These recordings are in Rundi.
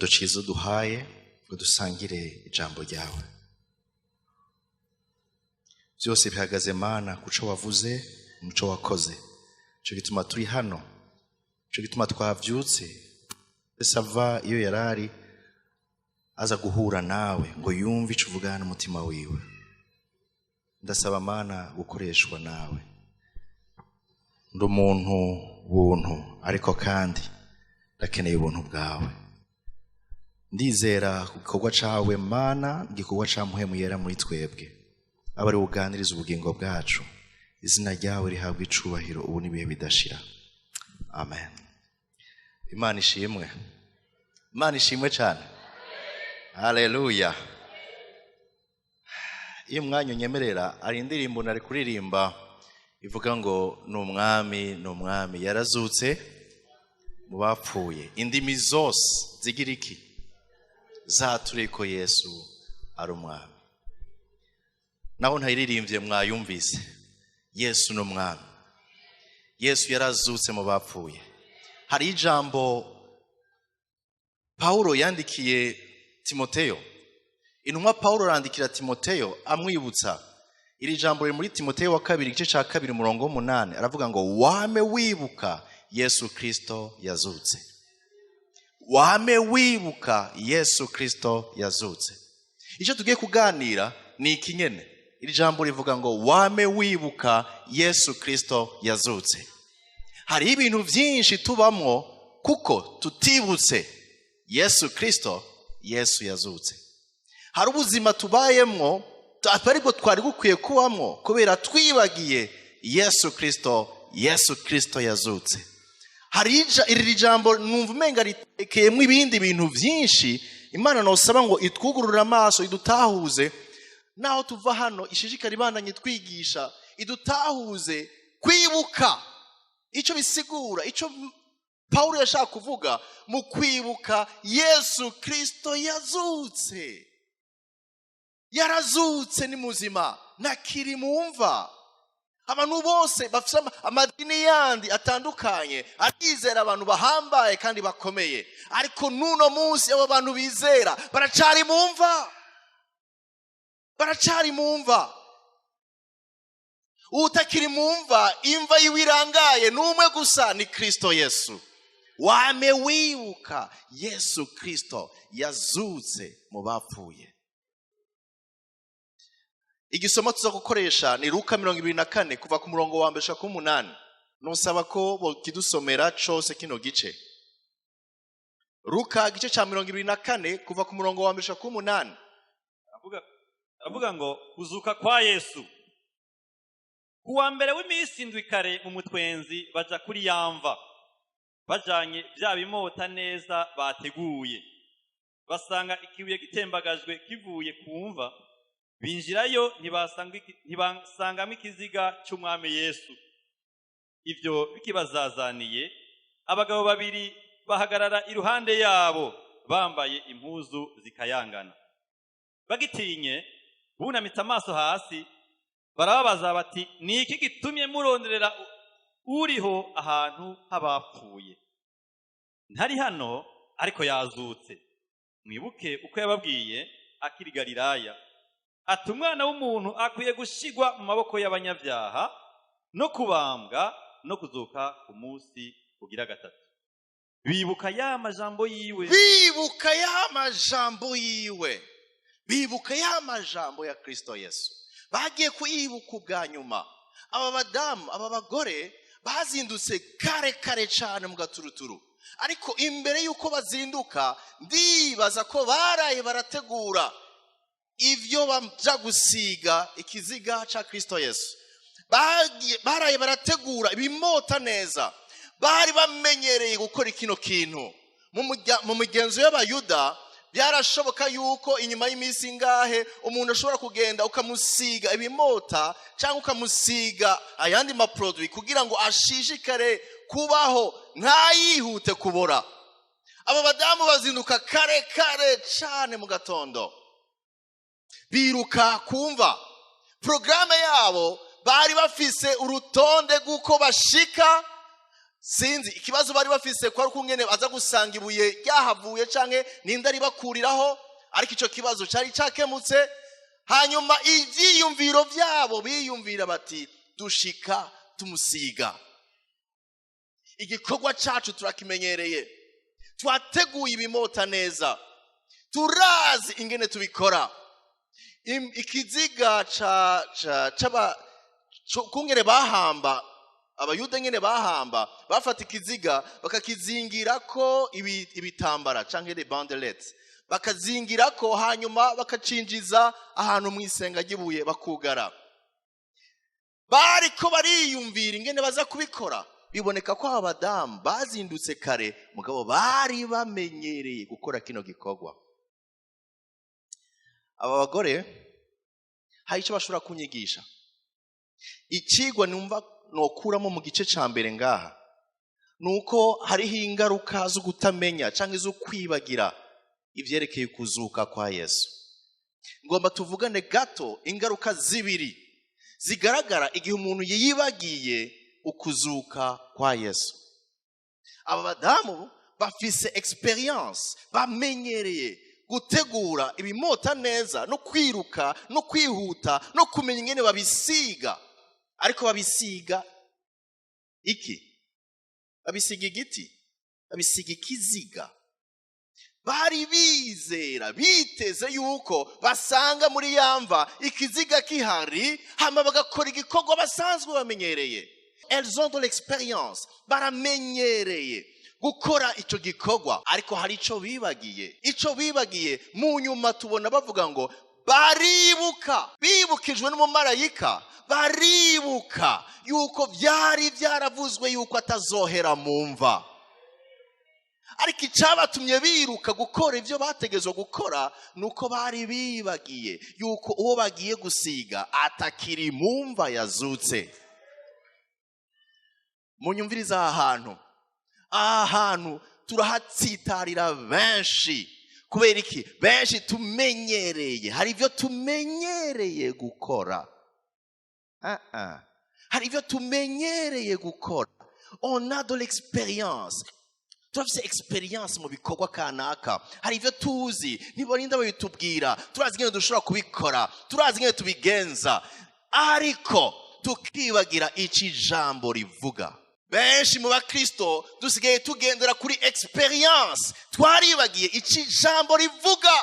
gitondo ciza duhaye ngo dusangire ijambo ryawe. Byose bihagaze Mana kuco wavuze, muco wakoze. Cyo gituma turi hano. Cyo gituma twavyutse. Sava iyo yarari aza guhura nawe ngo yumve ico uvugana n'umutima wiwe. Ndasaba Mana gukoreshwa nawe. Ndo muntu buntu ariko kandi ndakeneye ubuntu bwawe. Ndizera igikorwa cawe Mana, igikorwa ca mpwemu yera muri twebwe. Abari uganiriza ubugingo bwacu. Izina ryawe rihabwa icubahiro ubu nibihe bidashira. Amen. Imana ishimwe. Imana ishimwe cyane. Haleluya. Iyo mwanya unyemerera ari indirimbo nari kuririmba ivuga ngo n'umwami yarazutse mu bapfuye. Indimi zose zigira iki? Zatureko Yesu ari umwami. Naho ntayiririmbye mwayumvise. Yesu n'umwami. Yesu yarazutse mu bapfuye. Hari ijambo Paulo yandikiye Timoteyo. Intumwa Paulo arandikira Timoteyo amwibutsa. Iri jambo riri muri Timoteyo wa 2 igice ca 2 umurongo 8 aravuga ngo wame wibuka Yesu Kristo yazutse. Wame wibuka Yesu Kristo yazutse. Icyo tugiye kuganira ni ikinyene. Iri jambo rivuga ngo wame wibuka Yesu Kristo yazutse. Hari ibintu byinshi tubamwo kuko tutibutse Yesu Kristo, Yesu yazutse. Hari ubuzima tubayemwo ariko twari gukwiye kubamwo kubera twibagiye Yesu Kristo, Yesu Kristo yazutse. Hari iri jambo numva umenga ritekeyemo ibindi bintu byinshi. Imana nosaba ngo itwugurure amaso, idutahuze naho tuva hano, ishishikari bandanye twigisha, idutahuze kwibuka icyo bisigura, icyo Paulo yashaka kuvuga mu kwibuka Yesu Kristo yazutse. Yarazutse ni muzima, nakiri mumva. Abantu bose bafite amadini yandi atandukanye arizera abantu bahambaye kandi bakomeye, ariko nuno munsi abo bantu bizera baracari mumva. Baracari mumva. Utakiri mumva, imva yiwirangaye numwe gusa ni Kristo Yesu. Wame wibuka Yesu Kristo yazutse mu bapfuye. Igisomo tuza gukoresha ni Luka 24 kuva ku murongo wa 1 ku 8. Nosaba ko bokidusomera cyose kino gice. Luka gice ca 24 kuva ku murongo wa 1 ku 8. Avuga ngo kuzuka kwa Yesu. Kuwa mbere w'imisi indwi kare mu mutwenzi baja kuri yamva. Bajanye bya bimota neza bateguye. Basanga ikibuye gitembagajwe kivuye kumva. Binjirayo ntibasangamo ikiziga cy'umwami Yesu. Ivyo bikibazazaniye, abagabo babiri bahagarara iruhande yabo bambaye impuzu zikayangana. Bagitinye bunamitse amaso hasi, barababaza bati ni iki gitumye muronderera uriho ahantu habapfuye? Ntari hano ariko yazutse. Mwibuke uko yababwiye akiri Galilaya ati umwana w'umuntu akwiye gushigwa mu maboko y'abanyabyaha no kubambwa no kuzuka ku munsi ugira gatatu. Bibuka ya majambo yiwe. Bibuka ya majambo yiwe. Bibuka ya majambo ya Kristo Yesu. Bagiye kuyibuka ubwa nyuma. Aba badamu, aba bagore bazindutse kare cyane mu gaturuturu. Ariko imbere yuko bazinduka ndibaza ko baraye barategura ivyo baja gusiga ikiziga ca Kristo Yesu. Baraye barategura ibimota neza. Bari bamenyereye gukora kino kintu. Mu migenzo y'abayuda byarashoboka yuko inyuma y'imisi ngahe umuntu ashobora kugenda ukamusiga ibimota cyangwa ukamusiga ayandi maproduit kugira ngo ashishikare kubaho ntayihute kubora. Aba badamu bazinduka kare cyane mu gatondo. Biruka kumva. Programe yabo bari bafise urutonde guko bashika sinzi ikibazo bari bafise ko ari kungene baza gusanga ibuye ryahavuye canke ninde ari bakuriraho, ariko ico kibazo cari cakemutse. Hanyuma ivyiyumviro vyabo biyumvira bati dushika tumusiga. Igikorwa cacu turakimenyereye, twateguye ibimota neza, turazi ingene tubikora. Ikiziga kungene bahamba, abayuda ngene bahamba, bafata ikiziga bakakizingirako ibitambara canke les bandelettes, bakazingirako hanyuma bakacinjiza ahantu mwisenga gibuye bakugara. Bariko bariyumvira ingene baza kubikora, biboneka ko abadamu bazindutse kare, mugabo bari bamenyereye gukora kino gikorwa. Aba bagore hari icyo bashobora kunyigisha. Ikigwa numva nokuramo mu gice ca mbere ngaha, nuko hariho ingaruka zo kutamenya canke zo kwibagira ivyerekeye kuzuka kwa Yesu. Ngomba tuvugane gato ingaruka zibiri zigaragara igihe umuntu yibagiye ukuzuka kwa Yesu. Aba badamu bafise experience, bamenyereye gutegura ibimota neza no kwiruka no kwihuta no kumenya ingene babisiga. Ariko babisiga iki? Babisiga igiti, babisiga ikiziga. Bari bizera, biteze yuko basanga muri yamva ikiziga kihari, hama bagakora igikorwa basanzwe bamenyereye. Elles ont de l'expérience, baramenyereye gukora ico gikorwa. Ariko hari ico bibagiye mu nyuma tubona bavuga ngo baribuka, bibukijwe n'umumarayika, baribuka yuko vyari vyaravuzwe yuko atazohera mu mva. Ariko icabatumye biruka gukora ivyo bategezwe gukora nuko bari bibagiye yuko uwo bagiye gusiga atakiri mu mva yazutse. Munyumviriza aha hantu turahatsitarira benshi. Kubera iki? Benshi tumenyereye, hari ivyo tumenyereye gukora. Hari ivyo tumenyereye gukora. On a de l'expérience. Turafise experience mu bikorwa kanaka. Hari ivyo tuzi, ntiborinda babitubwira, turazi ingene dushobora kubikora, turazi ingene tubigenza, ariko tukibagira ici jambo rivuga. Benshi mu bakristo dusigaye tugendera kuri experience, twaribagiye ici jambo rivuga.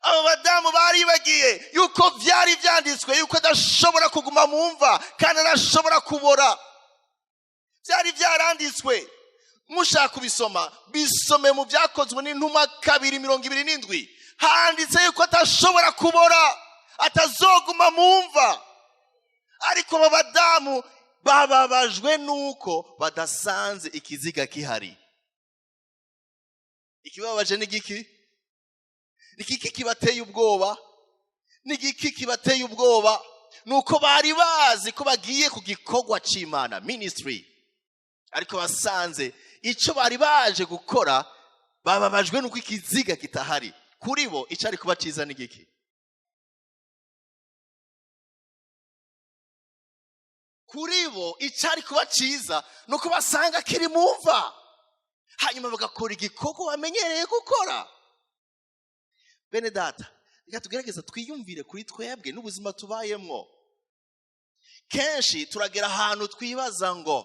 Aba badamu baribagiye yuko vyari vyanditswe yuko adashobora kuguma mu mva kandi adashobora kubora. Vyari vyaranditswe, mushaka kubisoma bisome mu Vyakozwe n'Intumwa 2:27. Handitse yuko atashobora kubora, atazoguma mu mva. Ariko aba badamu bababajwe nuko badasanze ikiziga kihari. Ikibabaje ni giki? Nikiki kibateye ubwoba? Nigiki kibateye ubwoba? Nuko bari bazi ko bagiye ku gikorwa c'Imana, ministry. Ariko basanze ico bari baje gukora, bababajwe nuko ikiziga kitahari. Kuri bo icari kuba ciza ni giki? Kuri bo icari kuba ciza nuko basanga kiri mu mva, hanyuma bagakora igikorwa bamenyereye gukora. Bene data, reka tugerageza twiyumvire kuri twebwe n'ubuzima tubayemwo. Kenshi turagera ahantu twibaza ngo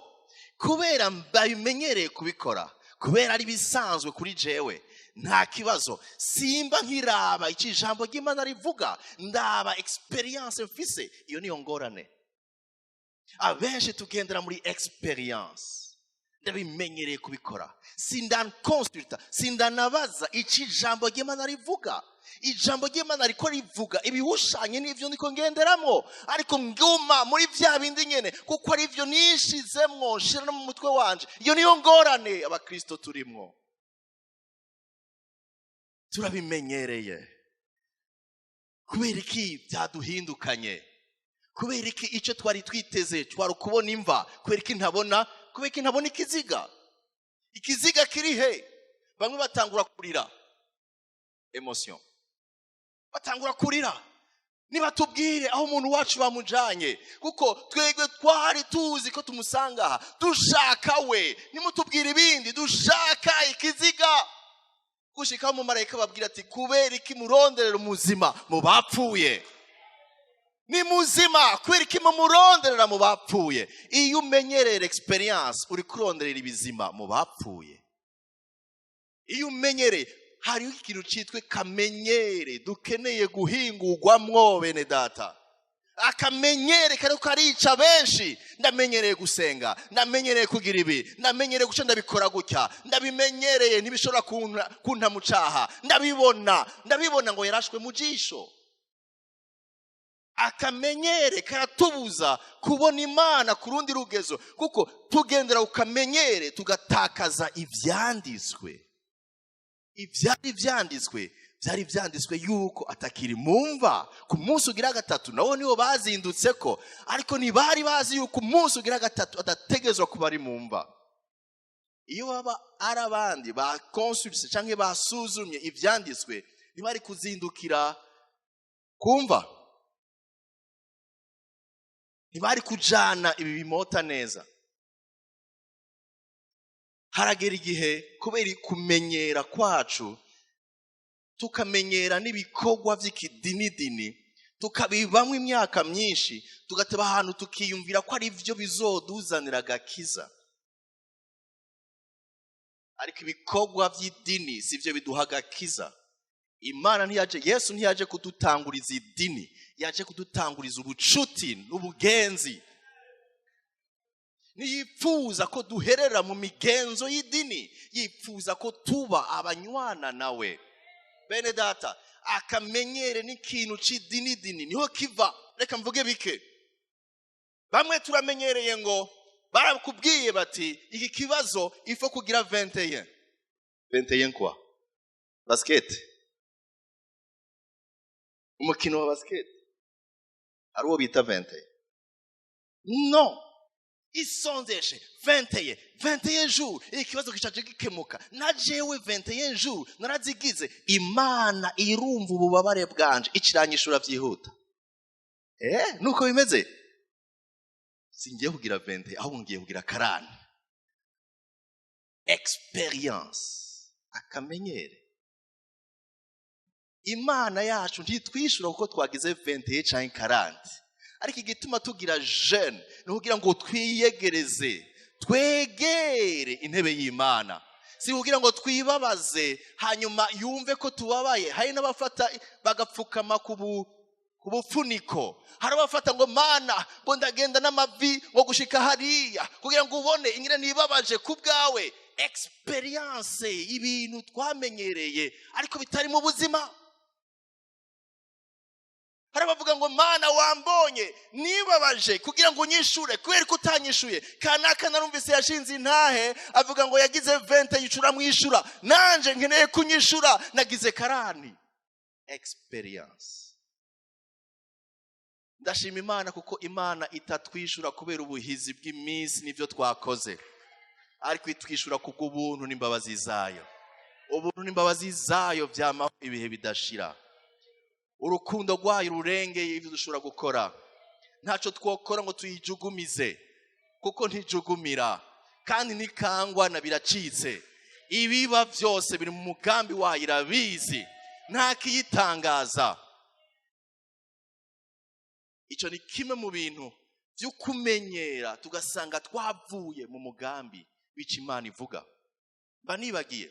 kubera babimenyereye kubikora, kubera ari bisanzwe kuri jewe, nta kibazo, simba nkiraba iki jambo ry'Imana rivuga, ndaba experience mfise. Iyo niyo ngorane. Abenshi tugendera muri experience, ndabimenyereye kubikora, sindankonsulta, sindanabaza iki jambo ry'Imana rivuga. Ijambo ry'Imana riko rivuga ibihushanye n'ivyo niko ngenderamo, ariko nguma muri vya bindi nyene kuko ari ivyo nishizemwo, nshira no mu mutwe wanje. Iyo niyo ngorane abakristo turimwo, turabimenyereye. Kubera iki byaduhindukanye? Kubera iki ico twari twiteze twari kubona imva, kubera iki ntabona? Kubera iki ntabona ikiziga? Ikiziga kiri he? Bamwe batangura kurira, emotion, batangura kurira. niba tubwire aho umuntu wacu bamujanye, kuko twebwe twari tuzi ko tumusanga aha, dushaka we. Nimutubwire ibindi, dushaka ikiziga. Gushika mu marayika babwira ati kubera iki muronderera umuzima mu bapfuye? Ni muzima kubera iki muronderera mu bapfuye? Iyo umenyerera experience uri kuronderera ibizima mu bapfuye. Iyo umenyereye, hariho ikintu cyitwe kamenyere dukeneye guhingurwamwo bene data. Akamenyere kari karica benshi. Ndamenyereye gusenga, ndamenyereye kugira ibi, ndamenyereye guca ndabikora gutya, ndabimenyereye ntibishobora kunta mu caha, ndabibona ngo yarashwe mu jisho. Akamenyere karatubuza kubona Imana ku rundi rugezo, kuko tugendera ukamenyere tugatakaza ivyanditswe. Ivyari vyanditswe yuko atakiri mumva ku munsi ugira gatatu, nabo nibo bazindutse ko, ariko ntibari bazi yuko umunsi ugira gatatu adategezwa kuba ari mumva. Iyo baba ari abandi ba consulse canke basuzumye ivyanditswe, ntibari kuzindukira kumva, ntibari kujana ibi bimota neza. Haragera igihe kubera kumenyera kwacu, tukamenyera n'ibikorwa vy'ikidinidini, tukabibamwe imyaka myinshi, tugateba ahantu tukiyumvira ko ari byo bizoduzanira agakiza. Ariko ibikorwa vy'idini sivyo biduha agakiza. Imana ntiyaje, Yesu ntiyaje kudutanguriza idini, yaje kudutanguriza ubucuti n'ubugenzi. Niyipfuza ko duherera mu migenzo y'idini, yipfuza ko tuba abanywana nawe. Bene data, akamenyere n'ikintu c'idini niho kiva. Reka mvuge bike. Bamwe turamenyereye ngo barakubwiye bati iki kibazo ifo kugira 21 kwa basket, umukino wa basket ari wo bita 20. No, isonzeshe 21 jours ikibazo kicaje gikemuka. Na jewe 21 jours narazigize. Imana irumva ububabare bwanje ikiranyishura vyihuta. Nuko bimeze. Singiye kugira 20 aho ngiye kugira 40. Experience, akamenyere. Imana yacu ntitwishura kuko twagize 21 canke 40. Ariko igituma tugira jeune ni kugira ngo twiyegereze, twegere intebe y'Imana. Si kugira ngo twibabaze hanyuma yumve ko tubabaye. Hari n'abafata bagapfukama ku bufuniko. Hari abafata ngo Mana ngo ndagenda n'amavi ngo gushika hariya kugira ngo ubone ingire nibabaje ku bwawe. Experience ibintu twamenyereye ariko bitari mu buzima. Hari abavuga ngo Mana wambonye nibabaje kugira ngo unyishure kubera ko utanyishuye. Kanaka narumvise yashinze intahe avuga ngo yagize 20 yicura mwishura, nanje nkeneye kunyishura nagize 40. Experience. Ndashima Imana kuko Imana itatwishura kubera ubuhizi bw'iminsi nivyo twakoze, ariko itwishura kuko ubuntu n'imbabazi zayo. Ubuntu n'imbabazi zayo vyama ibihe bidashira. Urukundo rwayo rurengeye ivyo dushobora gukora. Ntaco twokora ngo tuyijugumize kuko ntijugumira kandi nikangwa na biracitse. Ibiba vyose biri mu mugambi wayo, irabizi, nta kiyitangaza. Ico ni kimwe mu bintu vyo kumenyera tugasanga twavuye mu mugambi w'ico Imana ivuga. Banibagiye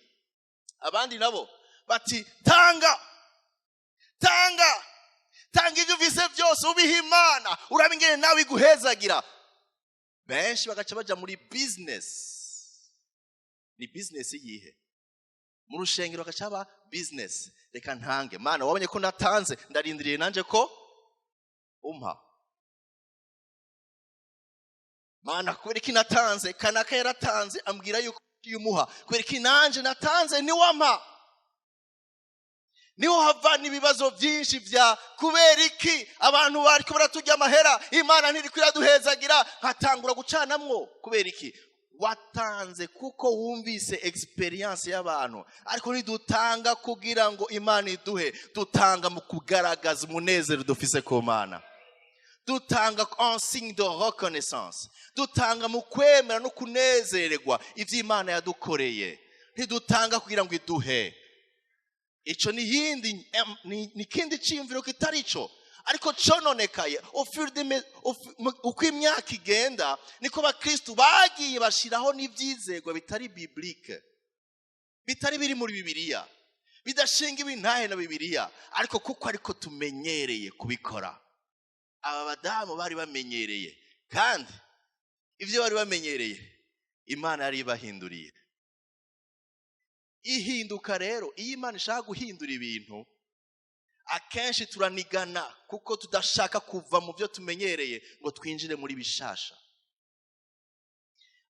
abandi nabo bati tanga ivyo uvise vyose ubiha Imana, urabingene nawe iguhezagira. Benshi bagaca baja muri business. Ni business yihe? Mu rushengero bagaca ba business. Reka ntange Mana, wabonye ko natanze, ndarindiriye nanje ko umpa. Mana kubera iki natanze, kanaka yaratanze ambwira yuko yumuha, kubera iki nanje natanze ni wampa. Niho havana ibibazo byinshi vya kubera iki abantu bariko baratujya amahera Imana ntiri kwiraduhezagira, hatangura gucanamwo kubera iki. watanze kuko wumvise experience y'abantu, ariko ntidutanga kugira ngo Imana iduhe, dutanga mu kugaragaza umunezero dufise ku Mana. Dutanga en signe de reconnaissance, dutanga mu kwemera no kunezererwa ivyo Imana yadukoreye, ntidutanga kugira ngo iduhe. Ico ni kindi ciyumviro kitari ico, ariko cononekaye uko imyaka igenda niko bakristo bagiye bashiraho n'ivyizerwa bitari biblique, bitari biri muri Bibiliya, bidashinga ibintahe na Bibiliya, ariko kuko ariko tumenyereye kubikora. Aba badamu bari bamenyereye, kandi ivyo bari bamenyereye Imana yari ibahinduriye. Ihinduka rero, iyo Imana ishaka guhindura ibintu, akenshi turanigana kuko tudashaka kuva mu byo tumenyereye ngo twinjire muri bishasha.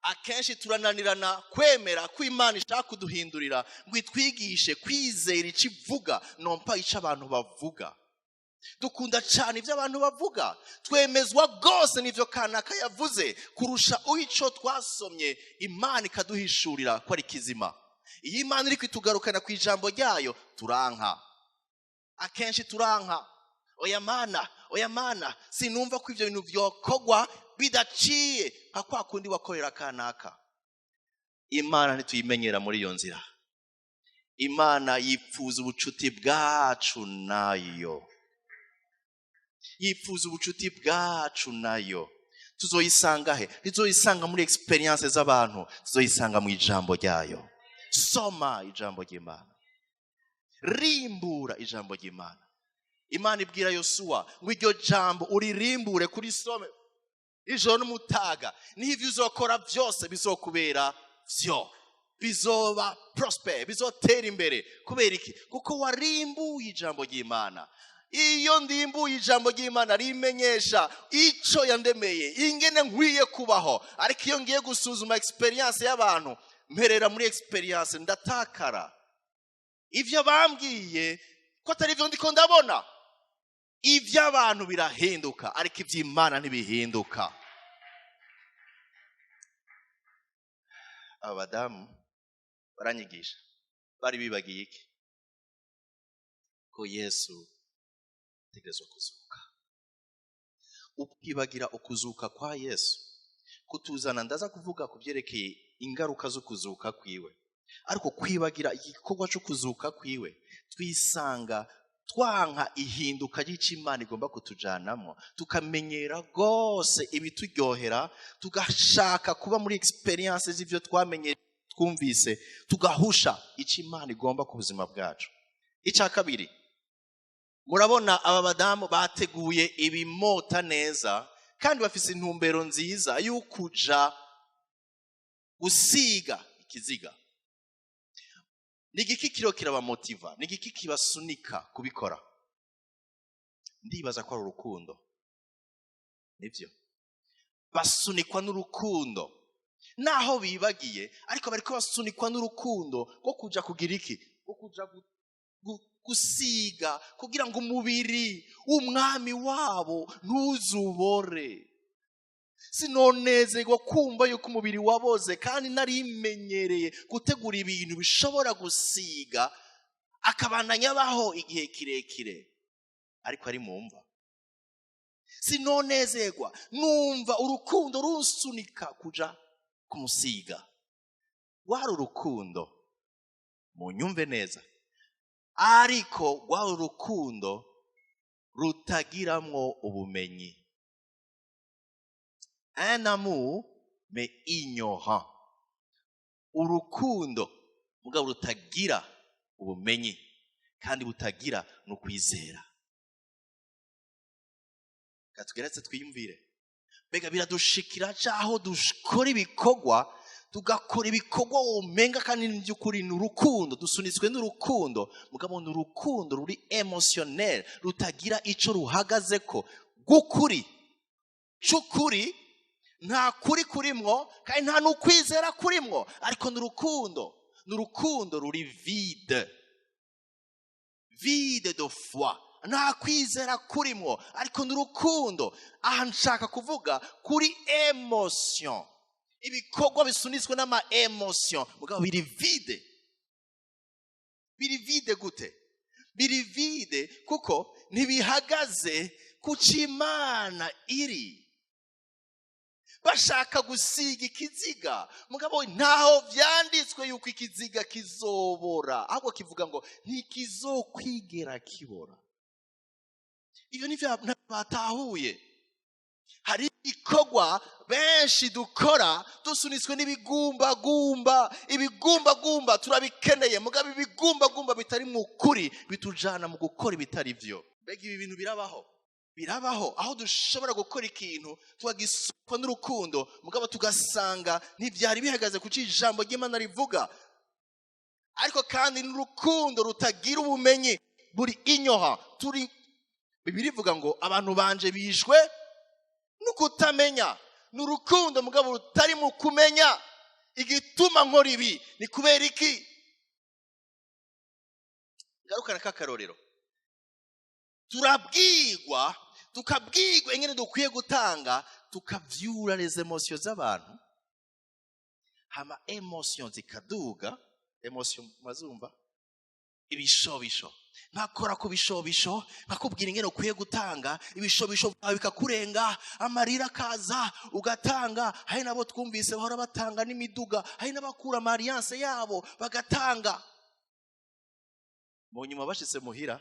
Akenshi turananirana kwemera ko Imana ishaka kuduhindurira ngo itwigishe kwizera icyo ivuga, nompa icyo abantu bavuga. Dukunda cyane ibyo abantu bavuga, twemezwa rwose n'ivyo kanaka yavuze kurusha ico twasomye Imana ikaduhishurira ko ari kizima. Iyo Imana iri kwitugarukana ku ijambo ryayo, turanka. Akenshi turanka. Oya Mana, sinumva ko ivyo bintu vyokogwa bidaciye nka kwa kundi wakorera kanaka. Imana ntituyimenyera muri iyo nzira. Imana yipfuza ubucuti bwacu nayo. Yifuza ubucuti bwacu nayo. Tuzoyisanga he? Tuzoyisanga muri experience z'abantu, tuzoyisanga mu ijambo ryayo. Soma ijambo ry'Imana, rimbura ijambo ry'Imana. Imana ibwira Yosuwa ngo iryo jambo uririmbure kuri some ijoro n'umutaga, niho ivyo uzokora vyose bizokubera vyo, bizoba prosper, bizotera imbere. Kubera iki? Kuko warimbuye ijambo ry'Imana. Iyo ndimbuye ijambo ry'Imana rimenyesha ico yandemeye, ingene nkwiye kubaho. Ariko iyo ngiye gusuzuma experience y'abantu, mperera muri experience ndatakara. Ivyo bambwiye ko atari vyo ndiko ndabona. Ivyo abantu birahinduka, ariko ivy'Imana ntibihinduka. Abadamu baranyigisha, bari bibagiye iki? Ko Yesu tegezo kuzuka. Ukibagira ukuzuka kwa Yesu kutuzana, ndaza kuvuga kubyerekeye ingaruka zo kuzuka kwiwe, ariko kwibagira igikorwa cyo kuzuka kwiwe, twisanga twanka ihinduka ry'Imana igomba kutujanamo, tukamenyera gose ibituryohera, tugashaka kuba muri experience z'ivyo twamenye twumvise, tugahusha icyo Imana igomba ku buzima bwacu. Icya kabiri, murabona aba badamu bateguye ibimota neza, kandi bafise intumbero nziza y'ukuja gusiga ikiziga. Nigiki kiro kirabamotiva, nigiki kibasunika kubikora? Ndibaza ko ari urukundo. Nivyo, basunikwa n'urukundo, naho bibagiye, ariko bariko basunikwa n'urukundo rwo kuja kugira iki? Rwo kuja gusiga kugira ngo umubiri w'umwami wabo ntuzubore. Sinonezerwa kumva yuko umubiri waboze, kandi narimenyereye gutegura ibintu bishobora gusiga akabandanya baho igihe kirekire, ariko ari mumva. Sinonezerwa numva urukundo runsunika kuja kumusiga. Wari urukundo, munyumve neza, ariko wari urukundo rutagiramwo ubumenyi. Un amour mais ignorant. Urukundo mugabo rutagira ubumenyi, kandi butagira no kwizera. Katugeretse twiyumvire, mbega biradushikira cyaho dukora ibikorwa, tugakora ibikorwa womenga kandi n'byukuri n'urukundo, dusunitswe n'urukundo, mugabo n'urukundo ruri emotionnel, rutagira ico ruhagazeko gukuri. Cukuri nta kuri kurimwo, kandi nta n'ukwizera kurimwo, ariko n'urukundo ruri vide de foi. Nta kwizera kurimwo, ariko n'urukundo. Aha nshaka kuvuga kuri emotion. ibikorwa bisunitswe n'ama emotion mugabo biri vide gute? Biri vide kuko ntibihagaze ku Imana iri. Bashaka gusiga ikiziga mugabo ntaho vyanditswe yuko ikiziga kizobora, ahubwo kivuga ngo ntikizokwigera kibora. Ivyo nivyo batahuye. Hari ibikorwa benshi dukora dusunitswe ibigumbagumba turabikeneye mugabo ibigumbagumba bitari mu kuri bitujana mu gukora ibitari vyo. Mbega ibi bintu birabaho aho dushobora gukora ikintu tukagisukwa n'urukundo mugabo tugasanga ntivyari bihagaze ku ijambo ry'Imana rivuga, ariko kandi n'urukundo rutagira ubumenyi buri inyoha. Bibiliya ivuga ngo abantu banje bishwe nukutamenya. N'urukundo mugabo rutari mu kumenya. Igituma nkora ibi ni kubera iki? Garukana kakarorero. Tukabwirwa ingene dukwiye gutanga, tukavyura les emotions z'abantu. Hama emotions zikaduga, emotion mazumva ibishobisho. Nakora ku bishobisho, bakubwira ingene ukwiye gutanga, ibishobisho byawe bikakurenga, amarira kaza ugatanga. Hari nabo twumvise bahora batanga n'imiduga, hari n'abakura alliance yabo bagatanga. Mu nyuma bashitse muhira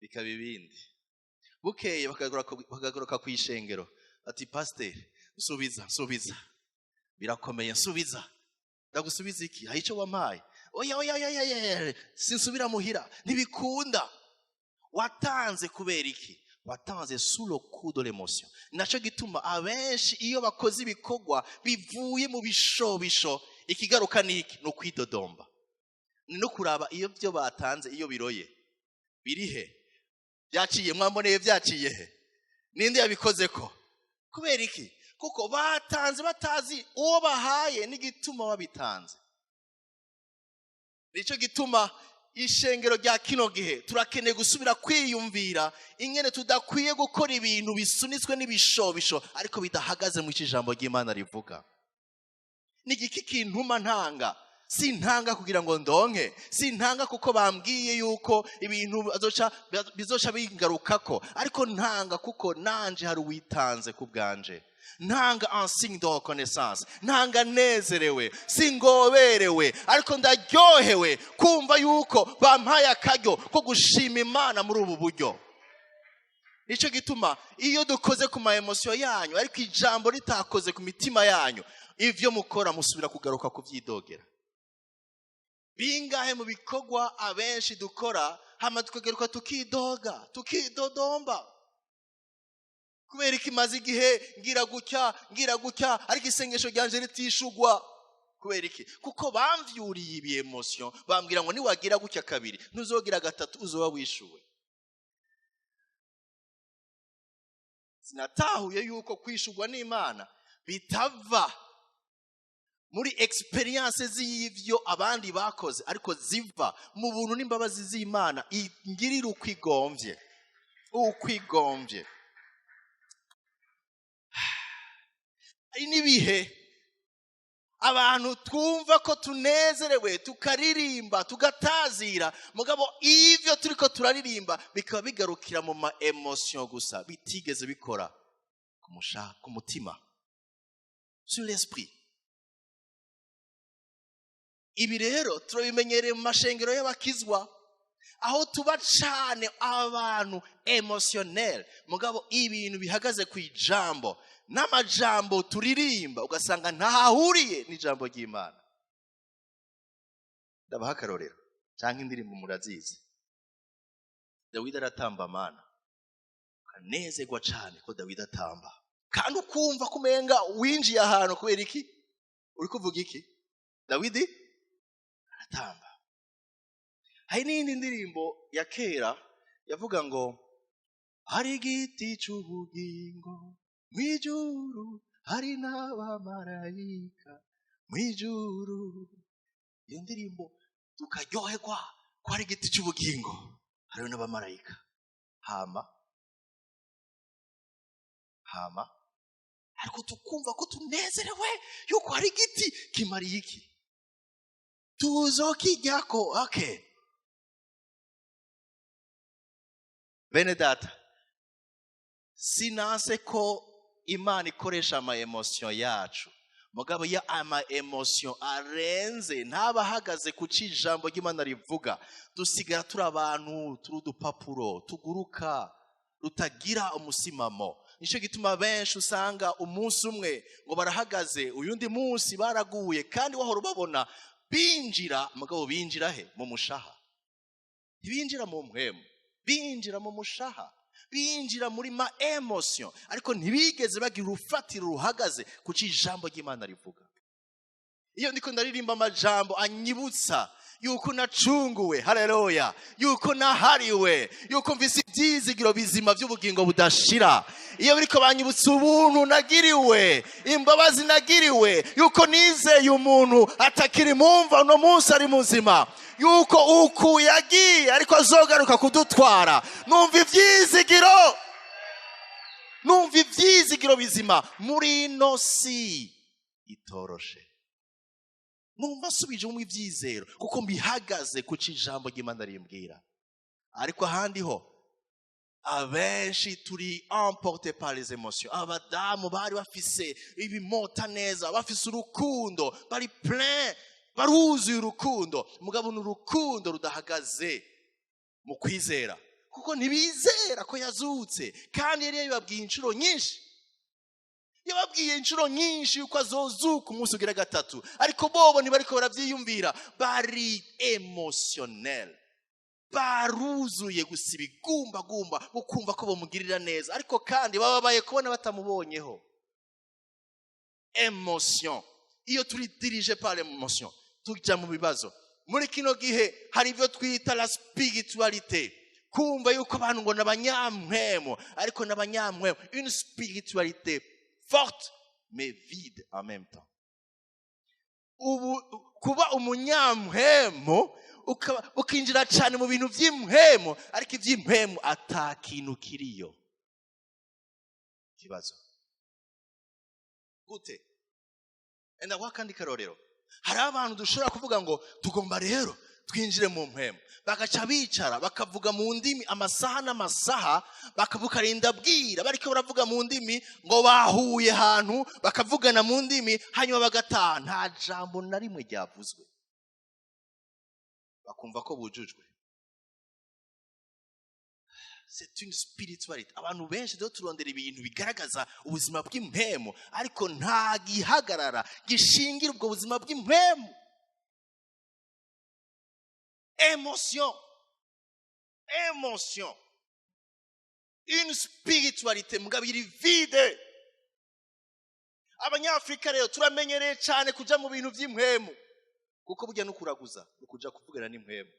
bikaba ibindi. Bukeye bakagaruka ku ishengero ati pastor subiza birakomeye, subiza. Ndagusubiza iki? Hari ico wampaye? Oya sinsubira muhira, ntibikunda. Watanze kubera iki? Watanze sous le coup de l'émotion. Naco gituma abenshi iyo bakoze ibikorwa bivuye mu bishobisho, ikigaruka niki? No kwidodomba. No kuraba iyo byo batanze iyo biroye birihe? Byaciye mwamboneye byaciye he? Ninde yabikoze ko? Kubera iki? Kuko batanze batazi uwo bahaye n'igituma babitanze. Nico gituma ishengero rya kino gihe turakeneye gusubira kwiyumvira ingene tudakwiye gukora ibintu bisunitswe n'ibishobisho ariko bidahagaze mu ijambo ry'Imana rivuga. Nigiki kintuma ntanga? Sintanga kugira ngo ndonke, sintanga kuko bambwiye yuko ibintu bizoca bingarukako, ariko ntanga kuko nanje hari uwitanze ku bwanje. Ntanga en signe de reconnaissance, ntanga nezerewe, singoberewe, ariko ndaryohewe kumva yuko bampaye akaryo ko gushima Imana muri ubu buryo. Nico gituma iyo dukoze ku ma emotion yanyu ariko ijambo ritakoze ku mitima yanyu, ivyo mukora musubira kugaruka kuvyidogera. Bingahe mu bikorwa abenshi dukora hama tukagaruka tukidodomba. Kubera ikimaze igihe ngira gutya ariko isengesho ryanje ritishugwa. Kubera iki? Kuko bamvyuriye ibi emotion, bambwira ngo niwagira gutya kabiri ntuzogira gatatu uzoba wishuwe. Sinatahuye yuko kwishugwa n'Imana bitava muri experience z'ivyo abandi bakoze, ariko ziva mu buntu n'imbabazi z'Imana ingirira ukwigombye. Hari n'ibihe abantu twumva ko tunezerewe tukaririmba tugatazira mugabo ivyo turiko turaririmba bikaba bigarukira mu ma emotion gusa bitigeze bikora ku mutima, sur l'esprit. Ibi rero turabimenyereye mu mashengero y'abakizwa aho tuba cane abantu emotionnel mugabo ibintu bihagaze ku ijambo n'amajambo turirimba ugasanga ntahahuriye n'ijambo ry'Imana. Ndabaha akarorero canke indirimbo murazizi. Dawidi aratamba Mana, kanezerwa cane ko Dawidi atamba, kandi ukumva kumenga winjiye ahantu. Kubera iki? Uri kuvuga iki? Dawidi aratamba. Hari n'indi ndirimbo ya kera yavuga ngo hari igiti c'ubugingo mwijuru, hari n'abamarayika mwijuru. Iyo ndirimbo tukaryoherwa ko hari igiti c'ubugingo hari n'abamarayika. Hama ariko tukumva ko tunezerewe yuko hari igiti kimariye iki tuzokijyako. Okay, bene data, sinanse ko Imana ikoresha ama emotion yacu, mugabo ya ama emotion arenze ntaba ahagaze ku cijambo ry'Imana rivuga, dusigara turi abantu turi udupapuro tuguruka rutagira umusimamo. Nico gituma benshi usanga umunsi umwe ngo barahagaze, uyundi munsi baraguye, kandi wahora ubabona binjira, mugabo binjira he? Mu mushaha. Ntibinjira mu mpwemu, binjira mu mushaha, binjira muri ma emotion, ariko ntibigeze bagira urufatiro ruhagaze ku cijambo ry'Imana rivuga. Iyo ndiko ndaririmba amajambo anyibutsa yuko nacunguwe, haleluya, yuko nahariwe, yuko mvise ibyizigiro bizima by'ubugingo budashira, iyo biriko banyibutsa ubuntu nagiriwe, imbabazi nagiriwe, yuko nizeye umuntu atakiri mumva uno munsi ari muzima, yuko uku yagiye ariko azogaruka kudutwara, numva ivyizigiro bizima muri ino si itoroshe. Numva subije mu ivyizero kuko mbihagaze ku cijambo ry'Imana rimbwira. Ariko ahandi ho abenshi turi emporté par les émotions. Abadamu bari bafise ibimota neza, bafise urukundo, bari plein, baruzuye urukundo, mugabo n'urukundo rudahagaze mu kwizera, kuko ntibizera ko yazutse. Kandi yari yababwiye inshuro nyinshi, yababwiye inshuro nyinshi yuko azozuka umunsi ugira gatatu, ariko bobo ntibariko baravyiyumvira, bari emotionnel, baruzuye gusa ibigumbagumba ukumva ko bomugirira neza, ariko kandi bababaye kubona batamubonyeho. Emotion, iyo turi dirige par emotion tujya mu bibazo. Muri kino gihe hari ibyo twita la spiritualité, kumva yuko abantu ngo n'abanyamwemo, ariko n'abanyamwemo, une spiritualité forte mais vide en même temps. Kuba umunyamwemo ukinjira cyane mu bintu by'imwemo, ariko iby'imwemo atakintu kiriyo. Kibazo gute? Enda wakandi karorero, hari abantu dushobora kuvuga ngo tugomba rero twinjire mu mpwemo, bagaca bicara bakavuga mu ndimi amasaha n'amasaha, bakavukarinda bwira bariko baravuga mu ndimi, ngo bahuye hantu bakavugana mu ndimi, hanyuma bagataha nta jambo na rimwe ryavuzwe, bakumva ko bujujwe. C'est une spiritualité. Abantu benshi rero turondera ibintu bigaragaza ubuzima bw'impwemu, ariko nta gihagarara gishingira ubwo buzima bw'impwemu. Émotion, une spiritualité mugabo iri vide. Abanyafrika rero turamenyereye cyane kuja mu bintu by'impwemu, kuko burya no kuraguza ukuja kuvugana n'impwemu,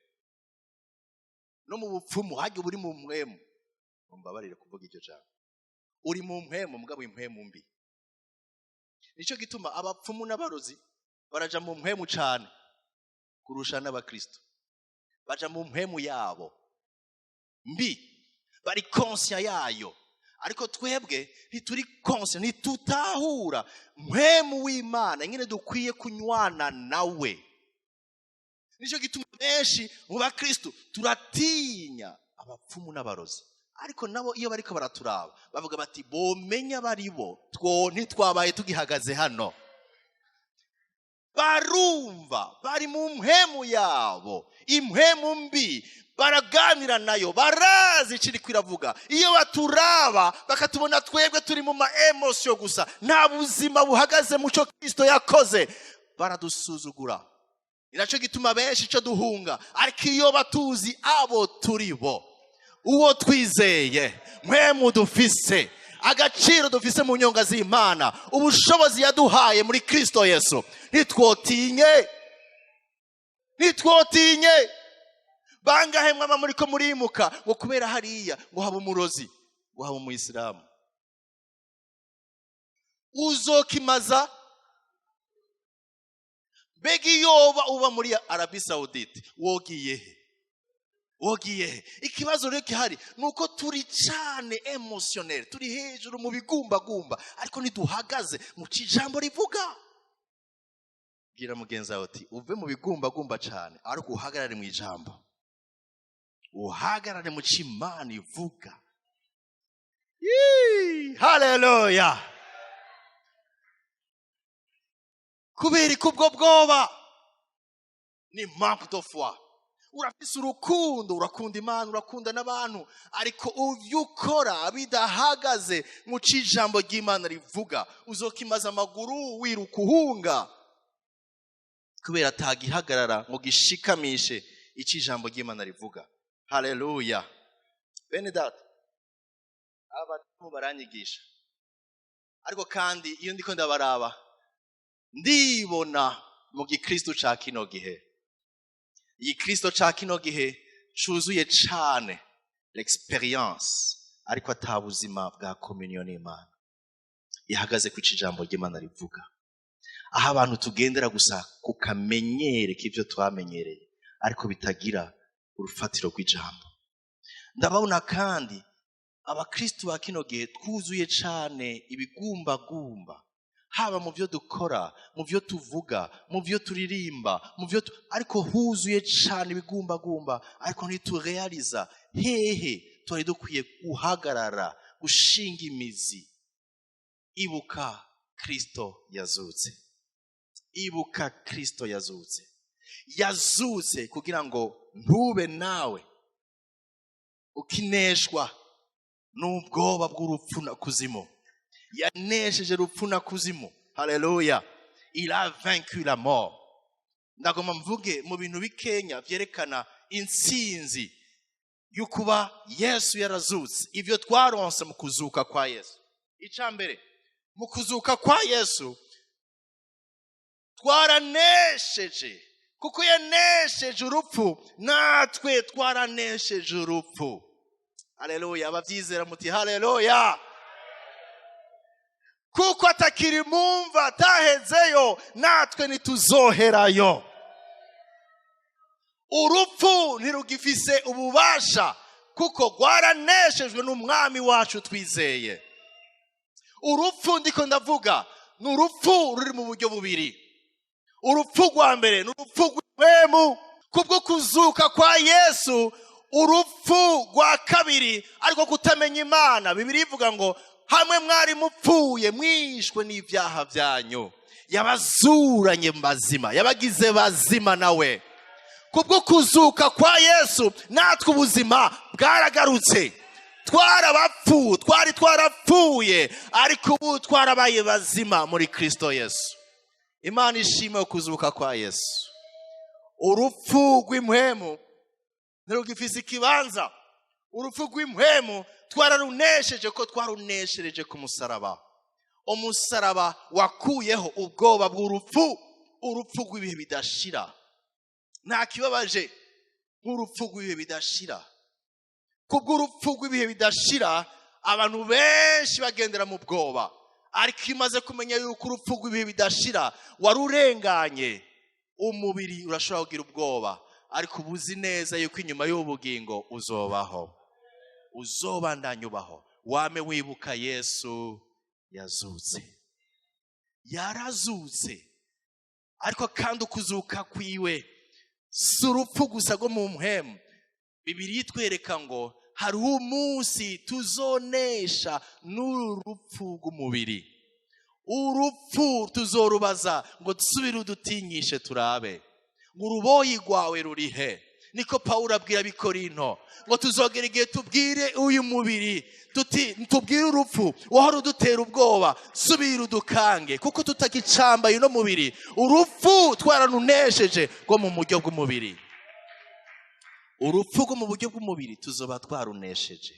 no mu bupfumu hajye buri mu mpwemu. Mumbabarire kuvuga icyo cyane, uri mu mpwemu mugabo impwemu mbi. Nico gituma abapfumu n'abarozi baraja mu mpwemu cyane kurusha n'abakristo, baja mu mpwemu yabo mbi, bari conscient yayo, ariko twebwe ntituri conscient, ntitutahura mpwemu w'Imana nyine dukwiye kunywana nawe. Nico gituma benshi mu bakristo turatinya abapfumu n'abarozi, ariko nabo iyo bariko baraturaba bavuga bati bomenya baribo ntitwabaye tugihagaze hano. Barumva bari mu mpwemu yabo, impwemu mbi, baraganira nayo, barazi ikiri kwiravuga. Iyo baturaba bakatubona twebwe turi mu ma emotion gusa, nta buzima buhagaze mu cyo Kristo yakoze, baradusuzugura. Iraco gituma benshi ico duhunga, ariko iyo batuzi abo turi bo, uwo twizeye, mpwemu dufise, agaciro dufise mu nyonga z'Imana, ubushobozi yaduhaye muri Kristo Yesu, ntitwotinye. Bangahe mwama muriko murimuka ngo kubera hariya ngo haba umurozi, ngo haba umuyisilamu, uzokimaza. Begi yoba uba muri Arabie Saoudite wogiye he? wogiye. Ikibazo rero gihari nuko turi cyane emotionel, turi hejuru mu bigumbagumba, ariko ntiduhagaze mu kijambo rivuga. Bwira mugenzi wawe uti uve mu bigumbagumba cyane, ariko uhagarare mu ijambo, uhagarare mu cy'Imana ivuga. Haleluya. Kubera kubwo bwoba ni manque de foi. Urafise urukundo, urakunda Imana, urakunda n'abantu, ariko uvyo ukora bidahagaze mu cijambo ry'Imana rivuga, uzokimaza amaguru wiruka uhunga, kubera atagihagarara ngo gishikamishe icijambo ry'Imana rivuga. Haleluya. Bene data, abantu baranyigisha, ariko kandi iyo ndiko ndabaraba ndibona mu gikristo ca kino gihe. Iyi Kristo ca kino gihe cuzuye cane l'experience, ariko atabuzima bwa communion n'Imana ihagaze ku cijambo ry'Imana rivuga. Aho abantu tugendera gusa ku kamenyere k'ivyo twamenyereye, ariko bitagira urufatiro rw'ijambo. Ndababona kandi abakristo ba kino gihe twuzuye cane ibigumbagumba, haba mu byo dukora, mu byo tuvuga, mu byo turirimba, ariko huzuye cyane ibigumbagumba, ariko ntiturealiza hehe twari dukwiye guhagarara, gushinga imizi. Ibuka Kristo yazutse. Ibuka Kristo yazutse. Yazutse kugira ngo ntube nawe ukineshwa n'ubwoba bw'urupfu na kuzimu. Yanesheje urupfu na kuzimu. Haleluya. Il a vaincu la mort. Ndagomba mvuge mu bintu bikenya vyerekana intsinzi y'ukuba Yesu yarazutse, ivyo twaronse mu kuzuka kwa Yesu. Icambere, mu kuzuka kwa Yesu twaranesheje, kuko yanesheje urupfu, natwe twaranesheje urupfu. Haleluya. Abavyizera muti haleluya. Kuko atakiri mumva atahezeyo, natwe nituzoherayo. Urupfu ntirugifise ububasha, kuko rwaraneshejwe n'umwami wacu twizeye. Urupfu ndiko ndavuga ni urupfu ruri mu buryo bubiri. Urupfu rwa mbere ni urupfu rw'Impwemu kubwo kuzuka kwa Yesu. Urupfu rwa kabiri ariko kutamenya Imana, Bibiliya ivuga ngo hamwe mwari mupfuye mwishwe n'ivyaha vyanyu, yabazuranye bazima, yabagize bazima nawe. Kubwo kuzuka kwa Yesu natwe ubuzima bwaragarutse. Twari twarapfuye, ariko ubu twarabaye bazima muri Kristo Yesu. Imana ishimwe kuzuka kwa Yesu. Urupfu rw'Impwemu ntirugifise ikibanza. Urupfu rw'Impwemu twararunesheje, ko twaruneshereje ku musaraba. Umusaraba wakuyeho ubwoba bw'urupfu, urupfu rw'ibihe bidashira. Nta kibabaje nk'urupfu rw'ibihe bidashira. Kubw'urupfu rw'ibihe bidashira abantu benshi bagendera mu bwoba, ariko imaze kumenya yuko urupfu rw'ibihe bidashira warurenganye, umubiri urashobora kugira ubwoba, ariko ubuzi neza yuko inyuma y'ubugingo uzobaho, uzobandanya ubaho. Wame wibuka Yesu yazutse. Yarazutse, ariko kandi ukuzuka kwiwe si urupfu gusa rwo mu mpwemu. Bibiliya itwereka ngo hari umunsi tuzonesha n'urupfu rw'umubiri. Urupfu tuzorubaza ngo dusubire udutinyishe turabe ngo uruboyi rwawe rurihe. Niko Pawulo abwira abikorinto ngo tuzogera igihe tubwire uyu mubiri tuti tubwire urupfu wahora udutera ubwoba, subira udukange, kuko tutakicambaye no mubiri. Urupfu twaranunesheje rwo mu buryo bw'umubiri. Urupfu rwo mu buryo bw'umubiri tuzoba twarunesheje.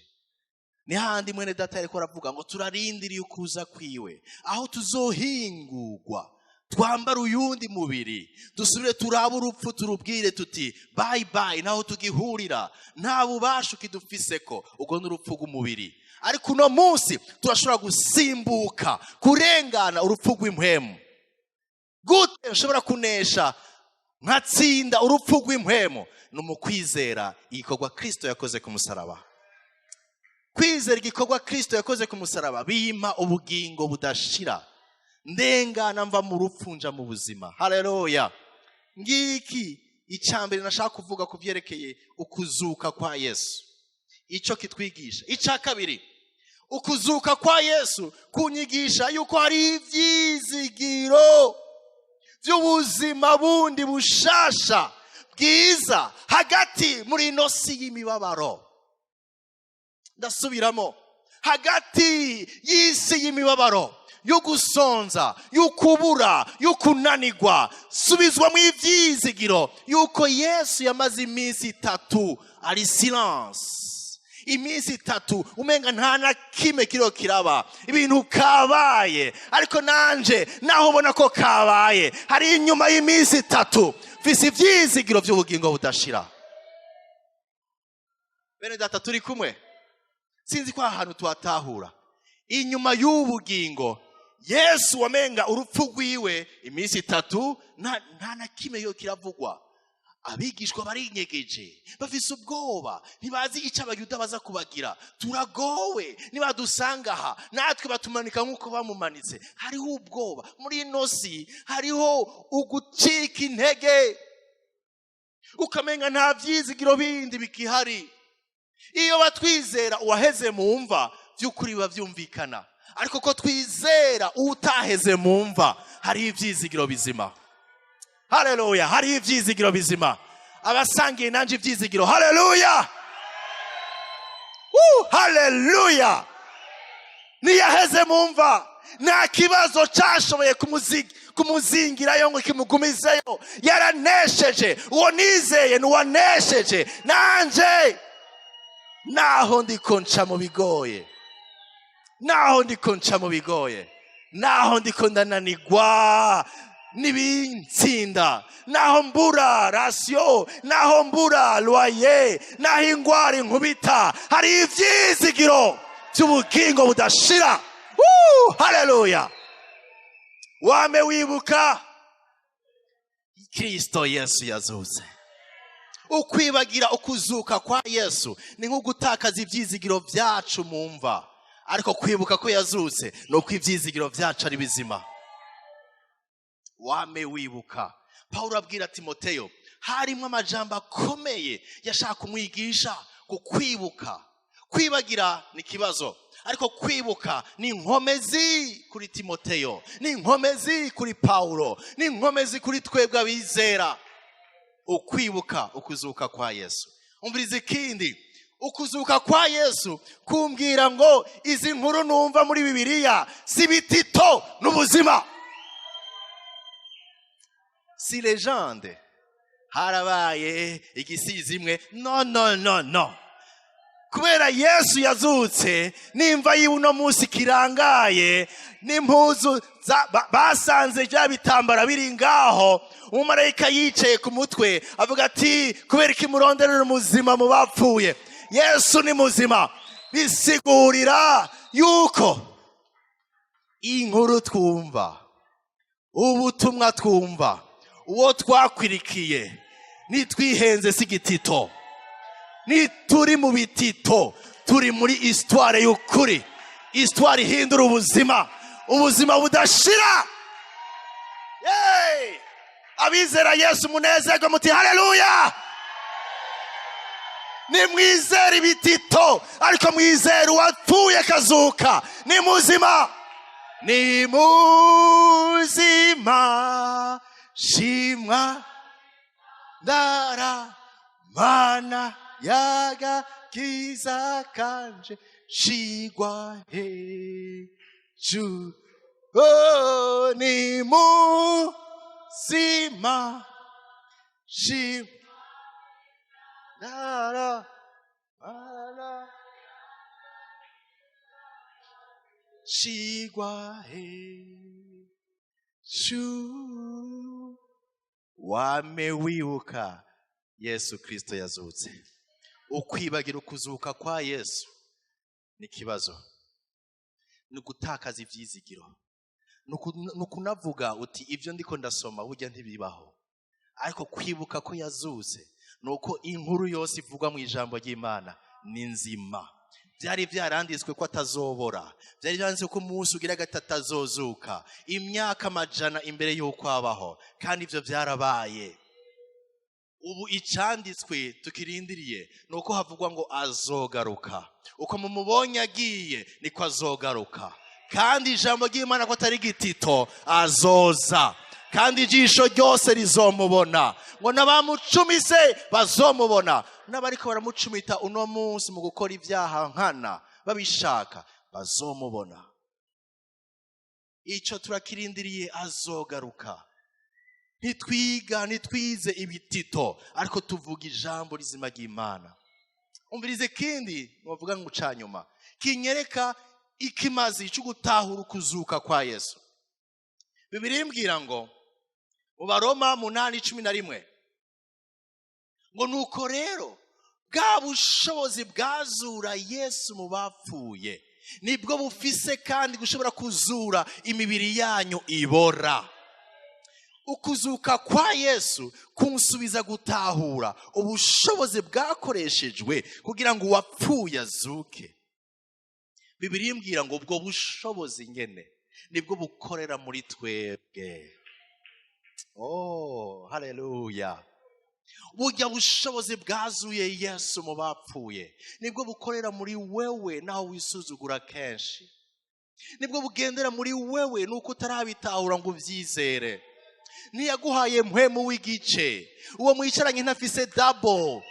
Ni handi mwene data ariko aravuga ngo turarindiriye ukuza kwiwe, aho tuzohingurwa twambara uyundi mubiri, dusubire turaba urupfu turubwire tuti bye bye, naho tugihurira nta bubasha ukidufiseko. ubwo n'urupfu rw'umubiri. Ariko uno munsi turashobora gusimbuka, kurengana urupfu rw'Impwemu. Gute nshobora kunesha nkatsinda urupfu rw'impwemu, ni mu kwizera igikorwa Kristo yakoze ku musaraba. Kwizera igikorwa Kristo yakoze ku musaraba bimpa ubugingo budashira, ndengana mva mu rupfu nja mu buzima. Haleluya. Ngiki icyambere nashaka kuvuga ku byerekeye ukuzuka kwa Yesu, icyo kitwigisha. Icya kabiri, ukuzuka kwa Yesu kunyigisha yuko hari ibyizigiro by'ubuzima bundi bushasha bwiza hagati muri ino si y'imibabaro. Ndasubiramo, hagati y'isi y'imibabaro, yo gusonza, yo kubura, yo kunanirwa, subizwa mu ibyizigiro yuko Yesu yamaze iminsi 3 ari silence. Iminsi 3 umenga nta na kimwe kiro kiraba, ibintu kabaye, ariko nanje naho ubona ko kabaye, hari inyuma y'iminsi 3 fisi ibyizigiro by'ubugingo budashira. Bene data turi kumwe, sinzi ko ahantu tuhatahura. Inyuma y'ubugingo Yesu wamenga urupfu rwiwe iminsi 3 nta na kimwe yo kiravugwa. Abigishwa barinyegeje, bafise ubwoba, ntibazi icyo abayuda baza kubagira. Turagowe nibadusanga aha, natwe batumanika nk'uko bamumanitse. Hariho ubwoba muri ino si, hariho ugucika intege, ukamenga nta byizigiro bindi bikihari. Iyo batwizera uwaheze mu mva by'ukuri bavyumvikana, ariko ko twizera utaheze mu mva hari ibyizigiro bizima. Haleluya, hari ibyizigiro bizima. Abasangiye nanje ibyizigiro. Haleluya. Haleluya. Niyaheze mu mva, nta kibazo cyashoboye kumuzingira yo ngo kimugumizeyo. Yaranesheje, uwo nizeye nuwanesheje. Nanje naho ndiko nca mu bigoye, naho ndiko nca mu bigoye, naho ndiko ndananirwa n'ibintsinda, naho mbura rasyo, naho mbura loyer, naho ingwara inkubita, hari ibyizigiro by'ubugingo budashira. Haleluya. Wame wibuka Kristo Yesu yazutse. Ukwibagira ukuzuka kwa Yesu ni nko gutakaza ibyizigiro byacu mu mva, ariko kwibuka ko yazutse no kwibyizigiro byacu ari bizima. Wame wibuka. Paulo abwira Timoteyo harimo amajambo akomeye yashaka kumwigisha ku kwibuka. Kwibagira ni kibazo, ariko kwibuka ni inkomezi kuri Timoteyo, ni inkomezi kuri Paulo, ni inkomezi kuri twebwe abizera. Ukwibuka ukuzuka kwa Yesu. Umviriza ikindi, ukuzuka kwa Yesu kumbwira ngo izi nkuru numva muri Bibiliya si bitito n'ubuzima, si legende, harabaye igisizi imwe. No. Kubera Yesu yazutse, nimva y'uno munsi kirangaye, n'impuzu basanze bya bitambara biri ngaho, umumarayika yicaye ku mutwe avuga ati kubera iki muronderera umuzima mu bapfuye? Yesu ni muzima. Bisigurira yuko inkuru twumva, ubutumwa twumva, uwo twakwirikiye nitwihenze si gitito, nituri mu bitito, turi muri histoire y'ukuri, histoire ihindura ubuzima, ubuzima budashira. Abizera Yesu munezerwe muti haleluya. Ni mwizera ibitito, ariko mwizera uwapfuye kazuka, ni muzima, ni muzima. Shimwa ndara mana yaga kiza kanje shigwa hejuru. Ni muzima. Shimwa ndara mana shigwa hejuru. Wame wibuka Yesu Kristo yazutse. Ukwibagira ukuzuka kwa Yesu ni kibazo, ni gutakaza ibyizigiro, nukunavuga uti ibyo ndiko ndasoma burya ntibibaho. ariko kwibuka ko yazutse nuko inkuru yose ivugwa mu ijambo ry'Imana ni nzima. Byari byaranditswe ko atazobora, byari byanditswe ko umunsi ugira gatatu azozuka, imyaka amajana imbere y'uko abaho, kandi ibyo byarabaye. Ubu icanditswe tukirindiriye nuko havugwa ngo azogaruka. Uko mumubonye agiye niko azogaruka, kandi ijambo ry'Imana ko atari gitito, azoza, kandi ijisho ryose rizomubona, ngo n'abamucumise bazomubona, n'abariko baramucumita uno munsi mu gukora ibyaha nkana babishaka bazomubona. Ico turakirindiriye, azogaruka. Ntitwize ibitito, ariko tuvuga ijambo rizima ry'Imana. Umvirize kindi bavuga ngo canyuma kinyereka ikimazi cyo gutahura ukuzuka kwa Yesu. Bibiliya imbwira ngo mu Baroma 8:11 ngo nuko rero bwa bushobozi bwazura Yesu mu bapfuye nibwo bufise kandi gushobora kuzura imibiri yanyu ibora. Ukuzuka kwa Yesu kunsubiza gutahura ubushobozi bwakoreshejwe kugira ngo uwapfuye azuke. Bibiliya imbwira ngo ubwo bushobozi ngene nibwo bukorera muri twebwe. Oh, haleluya. Burya bushobozi bwazuye Yesu mu bapfuye nibwo bukorera muri wewe naho wisuzugura kenshi. Nibwo bugendera muri wewe nuko utarabitahura ngo ubyizere. Ntiyaguhaye mpwemu w'igice, uwo mwicaranye ntafise double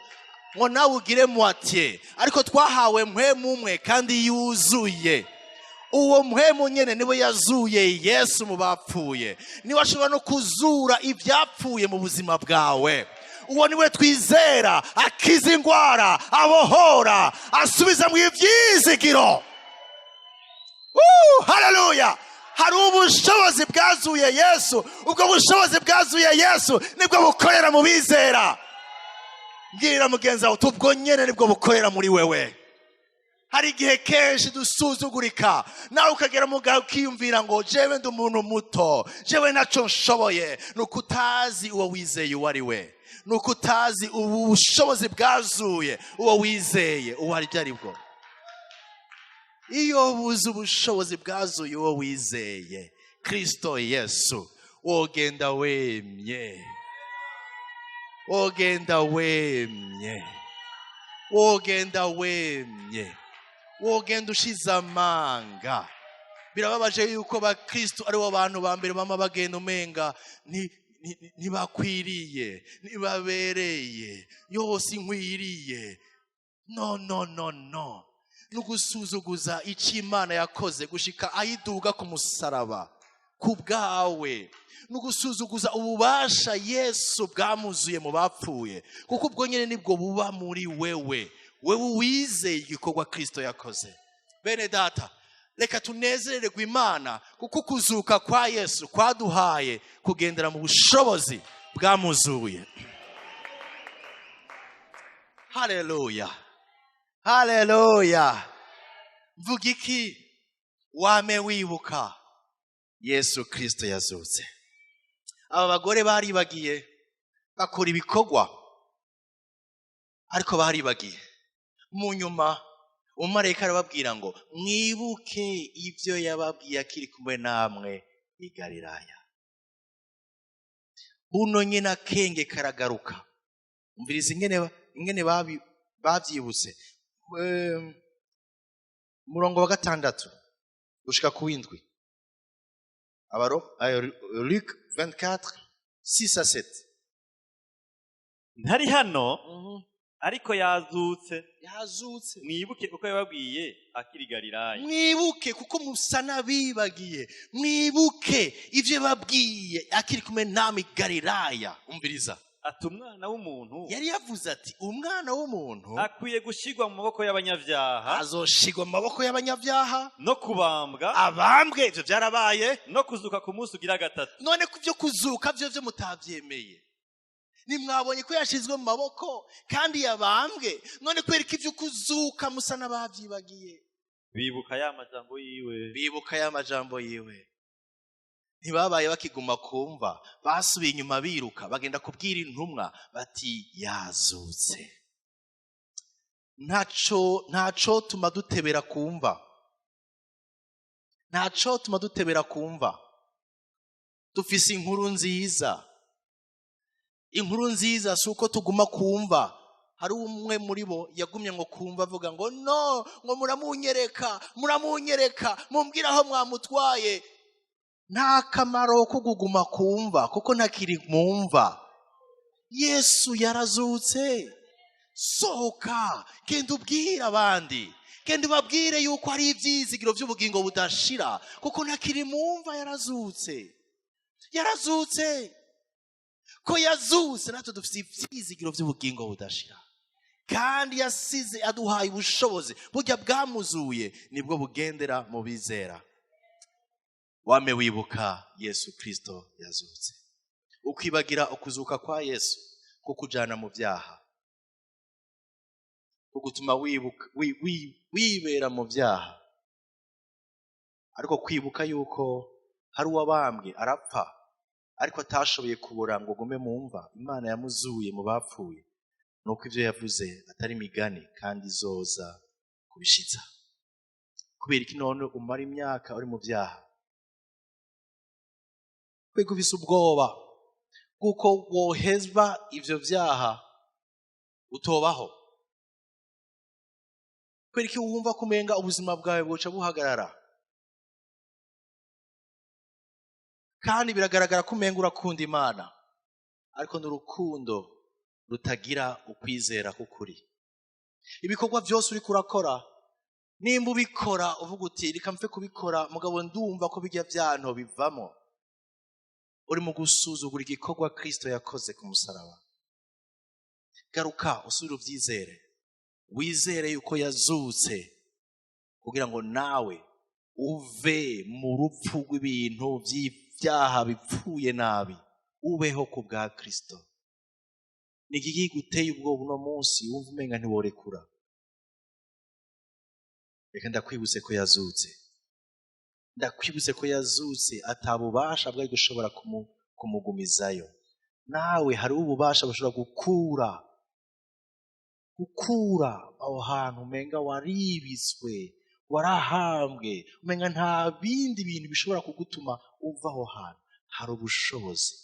ngo nawe ugire moitié, ariko twahawe mpwemu umwe kandi yuzuye. Uwo mpwemu nyene niwe yazuye Yesu mu bapfuye, niwe ashobora no kuzura ibyapfuye mu buzima bwawe. Uwo niwe twizera, akiza ingwara, abohora, asubiza mu ivyizigiro. Haleluya. Hari ubushobozi bwazuye Yesu, ubwo bushobozi bwazuye Yesu nibwo bukorera mu bizera. Mbwira mugenzi wawe ubwo nyene nibwo bukorera muri wewe. Hari igihe kenshi dusuzugurika, nawe ukagera mu gahe ukiyumvira ngo jewe ndi umuntu muto, jewe naco nshoboye. Nuko utazi uwo wizeye uwo ari we, nuko utazi ubushobozi bwazuye uwo wizeye uwo ari bwo. Iyo buzi ubushobozi bwazuye uwo wizeye Kristo Yesu, wogenda wemye, wogenda wemye, wogenda wemye, wogenda ushize amanga. Birababaje yuko ba Kristo ari bo bantu ba mbere bama bagenda umenga ntibakwiriye, ntibabereye, yose inkwiriye. No. Nugusuzuguza icyo Imana yakoze gushika ayiduga ku musaraba ku bwawe. Nugusuzuguza ububasha Yesu bwamuzuye mu bapfuye, kuko ubwo nyene nibwo buba muri wewe wizeye igikorwa Kristo yakoze. Bene data, reka tunezererwe Imana kuko kuzuka kwa Yesu kwaduhaye kugendera mu bushobozi bwamuzuye. Haleluya. Haleluya. Mvuga iki? Wame wibuka Yesu Kristo yazutse. Aba bagore baribagiye bakora ibikorwa, ariko baribagiye. Mu nyuma umumarayika arababwira ngo mwibuke ibyo yababwiye akiri kumwe namwe i Galilaya. Buno nyina kenge karagaruka. Umviriza ingene bavyibutse. Murongo wa 6 gushika ku 7. Luc 24:6-7. Ntari hano ariko yazutse. Mwibuke uko yababwiye akiri Galilaya. Mwibuke kuko musa nabibagiye. Mwibuke ivyo babwiye akiri kumwe namwe i Galilaya. Umviriza. Ati umwana w'umuntu yari yavuze ati umwana w'umuntu akwiye gushigwa mu maboko y'abanyavyaha, azoshigwa mu maboko y'abanyavyaha no kubambwa, abambwe. Ivyo byarabaye. no kuzuka ku munsi ugira gatatu. None kuvyo kuzuka vyo mutavyemeye. Nimwabonye ko yashizwe mu maboko kandi yabambwe, none kwereka ivyo kuzuka musa n'abavyibagiye. Bibuka ya majambo yiwe. Bibuka ya majambo yiwe. ntibabaye bakiguma kumva, basubiye inyuma biruka bagenda kubwira intumwa bati yazutse. Ntaco tuma dutebera kumva, ntaco tuma dutebera kumva. Dufise inkuru nziza. Inkuru nziza si uko tuguma kumva. Hari umwe muri bo yagumye ngo kumva avuga ngo no, ngo muramunyereka mumbwira aho mwamutwaye. Nta kamaro ko kuguma kumva kuko ntakiri mwumva. Yesu yarazutse. Sohoka genda ubwira abandi, genda ubabwire yuko hari ibyizigiro by'ubugingo budashira kuko ntakiri mwumva. Yarazutse ko yazutse, natwe dufite ibyizigiro by'ubugingo budashira kandi yasize aduhaye ubushobozi burya bwamuzuye nibwo bugendera mu bizera. Wame wibuka Yesu Kristo yazutse. Ukwibagira ukuzuka kwa Yesu kukujana mu byaha, kugutuma wibera mu byaha, ariko kwibuka yuko hari uwabambwe arapfa ariko atashoboye kubura ngo gume mumva Imana yamuzuye mu bapfuye, nuko ivyo yavuze atari migani kandi izoza kubishitsa. Kubera iki none umara imyaka uri mu byaha? Kwego ufise ubwoba kuko wohezwa ivyo byaha utobaho. Kubera iki wumva kumenga ubuzima bwawe bwoca buhagarara? Kandi biragaragara kumenga urakunda Imana ariko n'urukundo rutagira ukwizera kukuri. Ibikorwa byose uri kurakora, nimba ubikora uvuga uti reka mfe kubikora mugabo ndumva ko bijya byanto bivamo, uri mu gusuzugura igikorwa Kristo yakoze ku musaraba. Garuka usubire ubyizere, wizere yuko yazutse kugira ngo nawe uve mu rupfu rw'ibintu by'ibyaha bipfuye nabi, ubeho ku bwa Kristo. Ni iki guteye ubwoba uno munsi wumva umenga ntiworekura? Reka ndakwibutse ko yazutse. Ndakwibutse ko yazutse atabubasha bwari gushobora kumugumizayo. Nawe hari ububasha bushobora gukura aho hantu umenga waribiswe, warahambwe, umenga nta bindi bintu bishobora kugutuma uva aho hantu. Hari ubushobozi.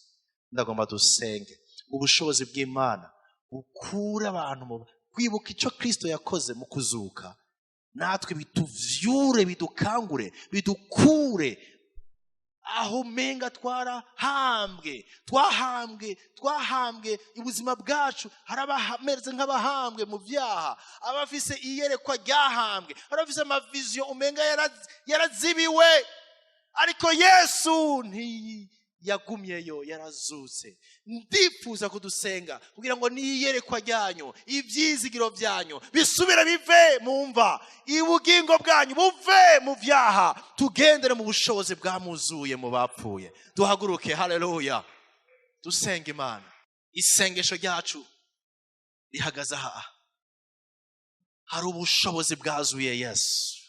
Ndagomba dusenge ubushobozi bw'Imana bukura abantu mu kwibuka icyo Kristo yakoze mu kuzuka. Natwe bituvyure, bidukangure, bidukure aho umenga twarahambwe, twahambwe ubuzima bwacu. Hari abameze nk'abahambwe mu byaha, abafise iyerekwa ryahambwe, abafise amaviziyo umenga yarazibiwe, ariko Yesu yagumyeyo, yarazutse. Ndifuza kudusenga kugira ngo niyerekwa ryanyu, ibyizigiro byanyu bisubire bive mu mva, ubugingo bwanyu buve mu byaha, tugendere mu bushobozi bwamuzuye mu bapfuye. Duhaguruke, haleluya, dusenge Imana. Isengesho ryacu rihagaze aha. Hari ubushobozi bwazuye Yesu.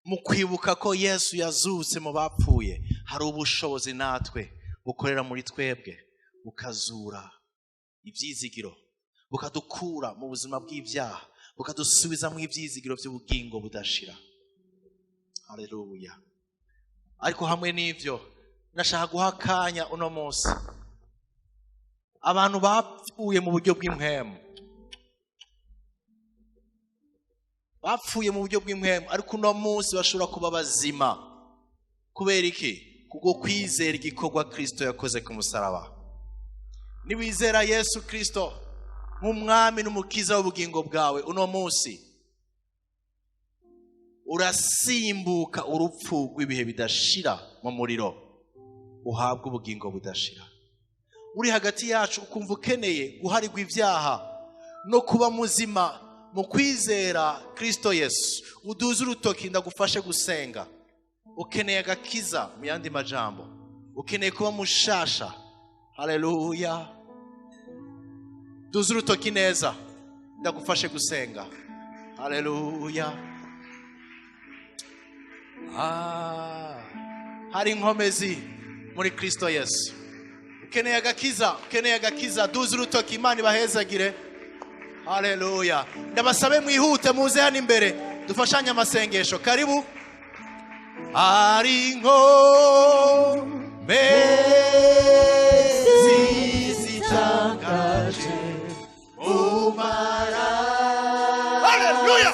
Mu kwibuka ko Yesu yazutse mu bapfuye, hari ubushobozi natwe bukorera muri twebwe, bukazura ibyizigiro, bukadukura mu buzima bw'ibyaha, bukadusubiza mu ibyizigiro by'ubugingo budashira. Haleluya. Ariko hamwe n'ivyo nashaka guha akanya uno munsi abantu bapfuye mu buryo bw'impwemu, bapfuye mu buryo bw'impwemu, ariko uno munsi bashobora kuba bazima. Kubera iki? Kubwo kwizera igikorwa Kristo yakoze ku musaraba. Niwizera Yesu Kristo nk'umwami n'umukiza w'ubugingo bwawe, uno munsi urasimbuka urupfu rw'ibihe bidashira mu muriro, uhabwa ubugingo budashira. Uri hagati yacu ukumva ukeneye guharirwa ibyaha no kuba muzima mu kwizera Kristo Yesu, uduze urutoki ndagufashe gusenga. Ukeneye agakiza, mu yandi majambo ukeneye kuba mushasha. Haleluya. Duze urutoki neza ndagufashe gusenga. Haleluya. Hari inkomezi muri Kristo Yesu. Ukeneye agakiza duze urutoki Imana ibahezagire. Haleluya. Ndabasabe mwihute muze hano imbere dufashanye amasengesho. Karibu. Ari ngome zitangaje umara. Haleluya.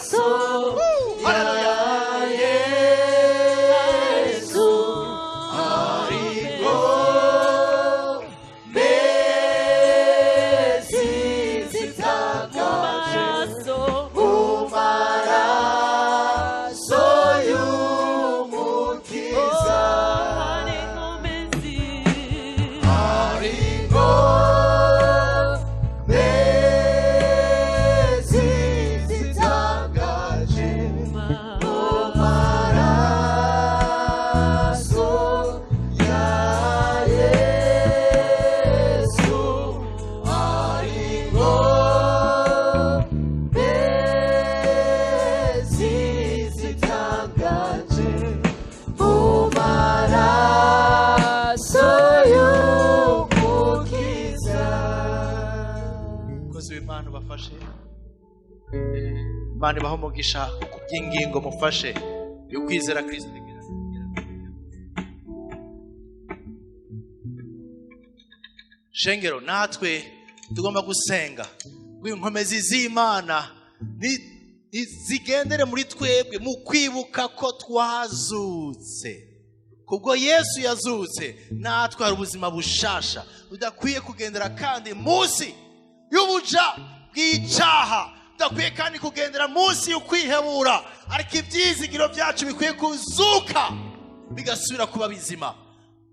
Haleluya. Yesu ari ngome zitangaje umara. Imana ibaho umugisha by'ingingo mufashe yo kwizera Kristo. Shengero natwe tugomba gusenga inkomezi z'Imana zigendere muri twebwe mu kwibuka ko twazutse. Kubwo Yesu yazutse natwe hari ubuzima bushasha budakwiye kugendera kandi munsi y'ubuja bw'icyaha, tudakwiye kandi kugendera munsi y'ukwihebura, ariko ibyizigiro byacu bikwiye kuzuka bigasubira kuba bizima.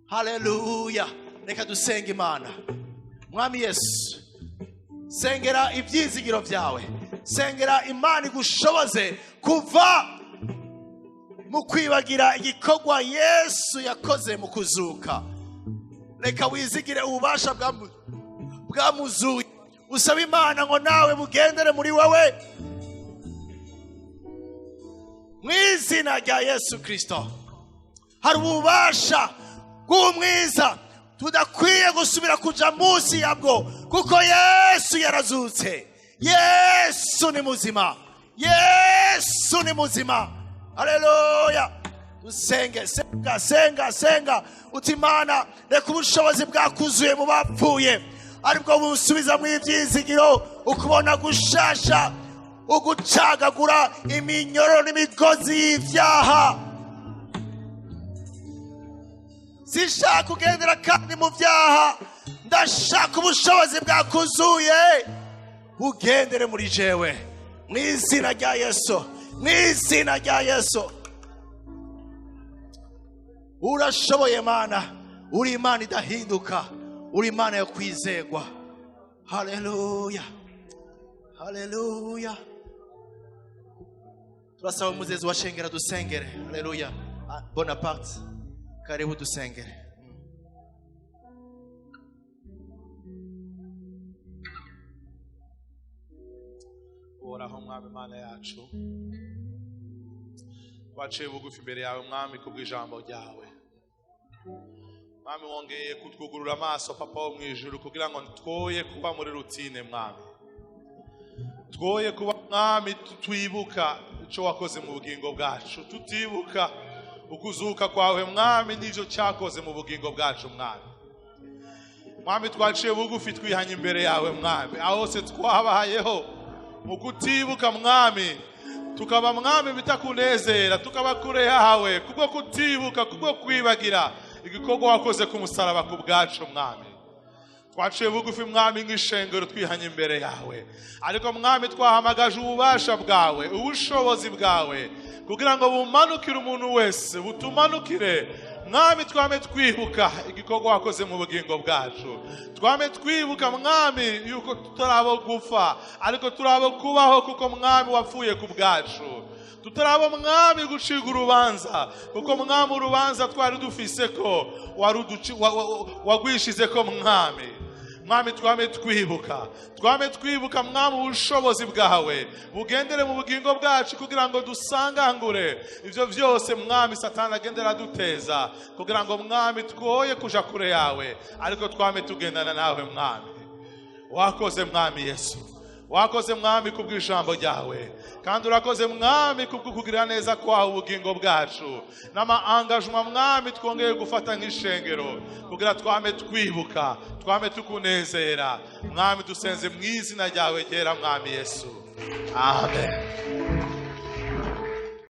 Haleluya. Reka dusenga Imana. Mwami Yesu, sengera ibyizigiro byawe, sengera Imana igushoboze kuva mu kwibagira igikorwa Yesu yakoze mu kuzuka. Reka wizigire ububasha bwamuzuye, usaba Imana ngo nawe bugendere muri wowe mu izina rya Yesu Kristo. Hari ububasha bw'umwiza tudakwiye gusubira kuja munsi yabwo, kuko Yesu yarazutse. Yesu ni muzima. Yesu ni muzima. Haleluya. Usenge, senga uti Imana, reka ubushobozi bwakuzuye mu bapfuye aribwo busubiza mu ibyizigiro, ukubona gushasha, ugucagagura iminyoro n'imigozi y'ivyaha. Sishaka kugendera kandi mu vyaha, ndashaka ubushobozi bwakuzuye bugendere muri jewe mu izina rya Yesu, mu izina rya Yesu. Urashoboye Mana, uri Imana idahinduka, uri Imana yo kwizegwa. Haleluya. Haleluya. Turasaba umuzezi wa shengera dusengere. Haleluya. Bonaparte, karibu dusengere. Uhoraho Mwami Mana yacu, twaciye bugufi imbere yawe Mwami kubw'ijambo ryawe. Mwami, wongeye kutwugurura amaso Papa wo mu ijuru kugira ngo twoye kuba muri rutine Mwami, twoye kuba Mwami twibuka icyo wakoze mu bugingo bwacu, tutibuka ukuzuka kwawe Mwami n'icyo cyakoze mu bugingo bwacu Mwami. Mwami, twaciye bugufi twihanye imbere yawe Mwami, aho hose twabayeho mu kutibuka Mwami, tukaba Mwami bitakunezera, tukaba kure yawe kubwo kutibuka, kubwo kwibagira igikorwa wakoze ku musaraba ku bwacu Mwami. Twaciye bugufi Mwami nk'ishengero twihanye imbere yawe, ariko Mwami twahamagaje ububasha bwawe, ubushobozi bwawe kugira ngo bumanukire umuntu wese, butumanukire Mwami. Twame twibuka igikorwa wakoze mu bugingo bwacu, twame twibuka Mwami yuko tutarabo gupfa ariko turabo kubaho, kuko Mwami wapfuye ku bwacu. Tutarabo Mwami guciga urubanza, kuko Mwami urubanza twari dufise ko wagwishize ko Mwami. mwami twame twibuka mwami ubushobozi bwawe bugendere mu bugingo bwacu kugira ngo dusangangure ivyo vyose mwami satani agendera duteza kugira ngo mwami twoye kuja kure yawe ariko twame tugendana nawe mwami. Wakoze mwami Yesu, wakoze mwami kubw'ijambo ryawe, kandi urakoze mwami kubw'ukugirira neza kwawe ubugingo bwacu n'ama engagement mwami twongeye gufata nk'ishengero kugira twame twibuka, twame tukunezera mwami, dusenze mu izina ryawe ryera mwami Yesu, amen.